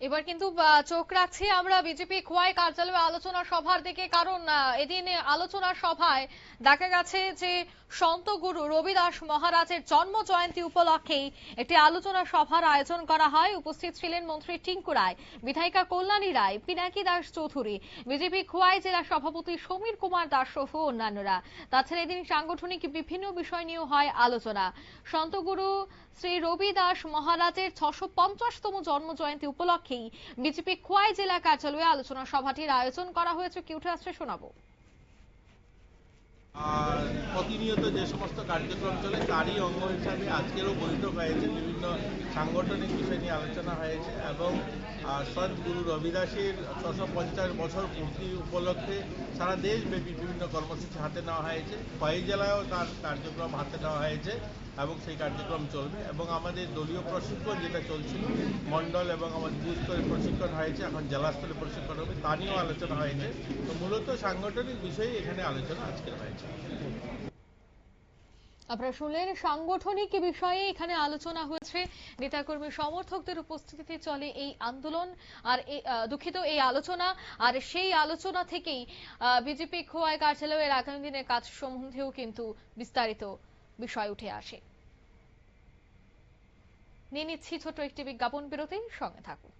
এবার কিন্তু চোখ রাখছি আমরা বিজেপি খোয়াই কার্যালয়ে আলোচনা সভার দিকে, কারণ এদিন আলোচনা সভায় দেখা গেছে যে সন্ত গুরু রবিদাস মহারাজের জন্ম জয়ন্তী উপলক্ষেই একটি আলোচনা সভার আয়োজন করা হয়। উপস্থিত ছিলেন মন্ত্রী টিঙ্কু রায়, বিধায়িকা কল্যাণী রায়, পিনাকি দাস চৌধুরী, বিজেপি খোয়াই জেলা সভাপতি সমীর কুমার দাস সহ অন্যান্যরা। তাছাড়া এদিন সাংগঠনিক বিভিন্ন বিষয় নিয়েও হয় আলোচনা। সন্ত গুরু শ্রী রবিদাস মহারাজের 650তম জন্ম জয়ন্তী উপলক্ষেই বিজেপি খোয়াই জেলা কার্যালয়ে আলোচনা সভাটির আয়োজন করা হয়েছে। কি উঠে আসছে শোনাবো। আর প্রতিনিয়ত যে সমস্ত কার্যক্রম চলে তারই অঙ্গ হিসাবে আজকেরও বৈঠক হয়েছে, বিভিন্ন সাংগঠনিক বিষয় নিয়ে আলোচনা হয়েছে এবং সন্ত গুরু রবিদাসের 650 বছর পূর্তি উপলক্ষে সারা দেশব্যাপী বিভিন্ন কর্মসূচি হাতে নেওয়া হয়েছে। খোয়াই জেলায়ও তার কার্যক্রম হাতে নেওয়া হয়েছে এবং সেই কার্যক্রম চলবে। এবং আমাদের দলীয় প্রশিক্ষণ যেটা চলছিল মণ্ডল এবং আমাদের বুথ স্তরে প্রশিক্ষণ হয়েছে, এখন জেলা স্তরে প্রশিক্ষণ হবে, তা নিয়েও আলোচনা হয়েছে। তো মূলত সাংগঠনিক বিষয়ে এখানে আলোচনা আজকের হয়েছে। আপনারা শুনলেন সাংগঠনিক বিষয়ে এখানে আলোচনা হয়েছে। নেতাকর্মী সমর্থকদের উপস্থিতিতে চলে এই আন্দোলন আর দুঃখিত এই আলোচনা। আর সেই আলোচনা থেকেই বিজেপি খোয়াই কার্যালয়ের আগামী দিনের কাজ সম্বন্ধেও কিন্তু বিস্তারিত বিষয় উঠে আসে। নিয়ে নিচ্ছি ছোট একটি বিজ্ঞাপন বিরতি, সঙ্গে থাকুন।